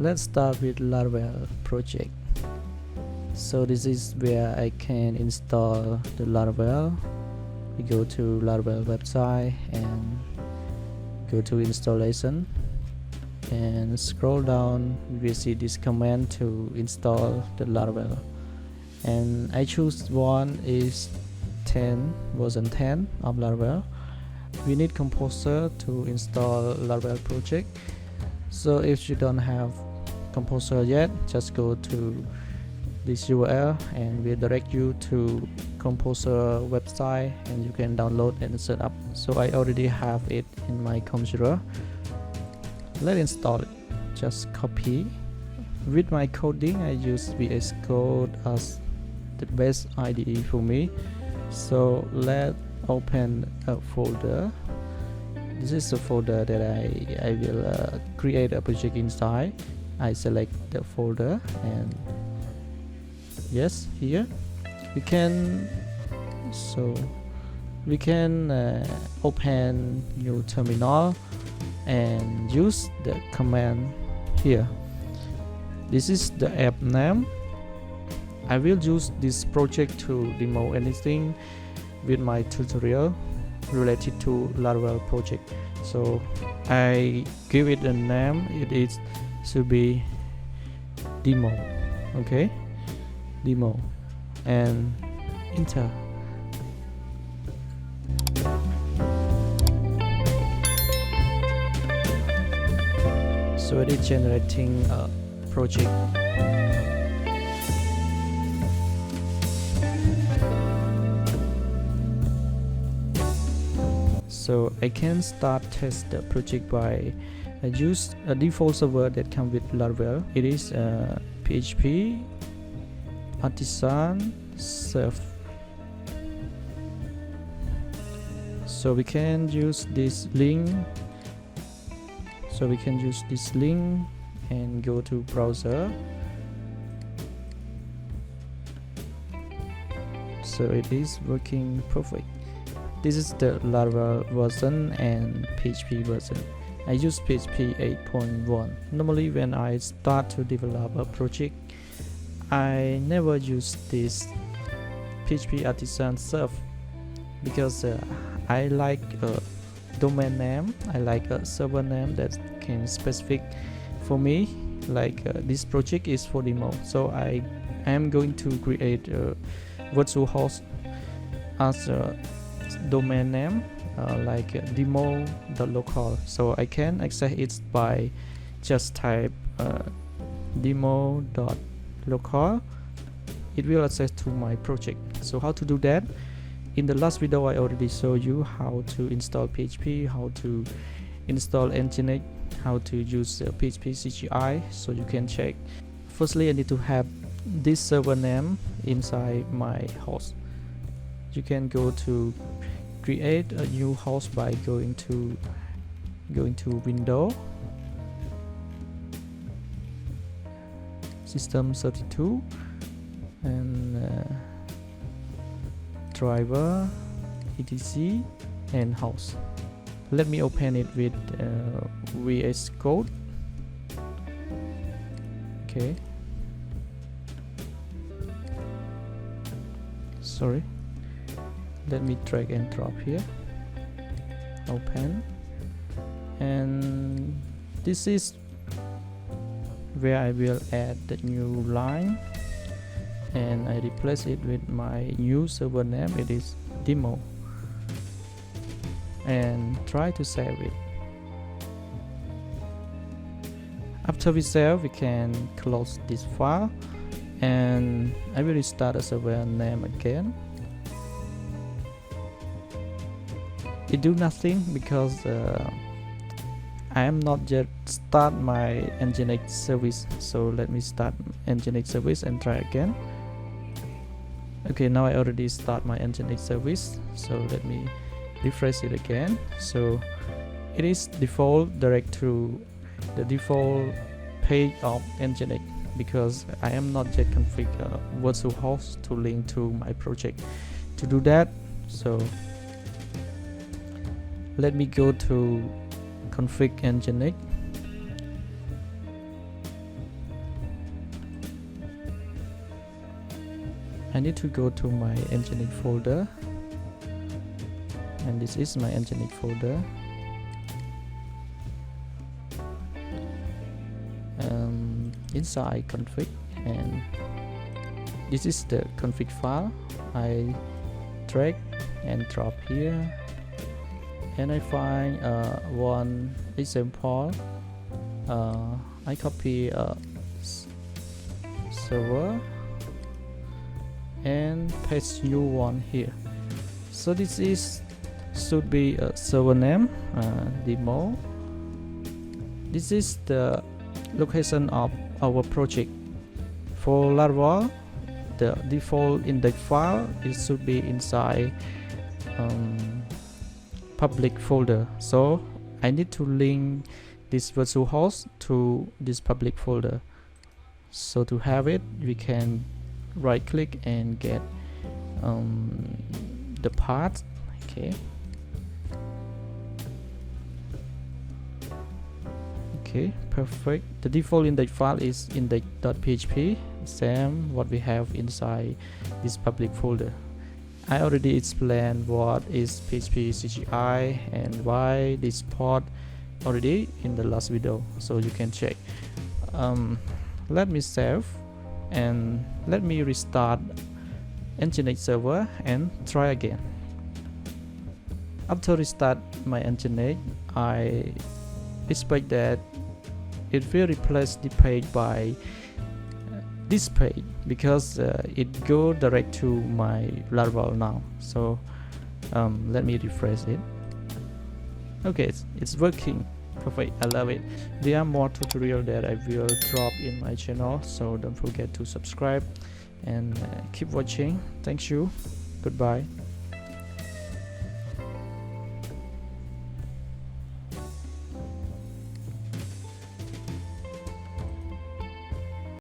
Let's start with Laravel project. So this is where I can install the Laravel. We go to Laravel website and go to installation and scroll down. We will see this command to install the Laravel, and I choose one is version 10 of Laravel. We need Composer to install Laravel project. So if you don't have Composer yet, just go to this URL and we'll direct you to Composer website and you can download and set up. So I already have it in my computer. Let's install it. Just copy. With my coding, I use VS Code as the best IDE for me. So let's open a folder. This is a folder that I will create a project inside. I select the folder and yes, here we can open new terminal and use the command here. This is the app name. I will use this project to demo anything with my tutorial related to Laravel project. So I give it a name. It should be demo. Okay, demo, and enter. So it is generating a project. So I can start test the project by use a default server that comes with Laravel. It is PHP Artisan Serve. So we can use this link. And go to browser. So it is working perfect. This is the Laravel version and PHP version. I use Php8.1. Normally when I start to develop a project, I never use this PHP Artisan Serve because I like a domain name. I like a server name that can specific for me, like this project is for demo. So I am going to create a virtual host as a domain name, like demo.local. So I can access it by just type demo.local. It will access to my project. So how to do that? In the last video I already showed you how to install PHP, how to install Nginx, how to use PHP CGI, so you can check. Firstly, I need to have this server name inside my host. You can go to create a new host by going to Window, System 32, and driver, etc, and host. Let me open it with VS Code. Okay. Sorry. Let me drag and drop here. Open. And this is where I will add the new line. And I replace it with my new server name. It is demo. And try to save it. After we save, we can close this file, and I will restart the server name again. It do nothing because I am not yet start my Nginx service. So let me start Nginx service and try again. Okay, now I already start my Nginx service. So let me refresh it again. So it is default direct to the default page of Nginx because I am not yet configure virtual host to link to my project. To do that, so let me go to config Nginx I need to go to my Nginx folder, and this is my Nginx folder. Inside config, and this is the config file. I drag and drop here, and I find one example. I copy server and paste new one here. So this is should be a server name, demo. This is the location of our project. For Laravel, the default index file, it should be inside public folder. So I need to link this virtual host to this public folder. So to have it, we can right click and get the path. Okay, perfect. The default index file is index.php, same what we have inside this public folder. I already explained what is PHP CGI and why this port already in the last video, so you can check. Let me save and let me restart Nginx server and try again. After restart my Nginx, I expect that it will replace the page by this page, because it go direct to my Laravel now. So let me refresh it. Okay, it's working perfect. I love it. There are more tutorials that I will drop in my channel, so don't forget to subscribe and keep watching. Thank you. Goodbye.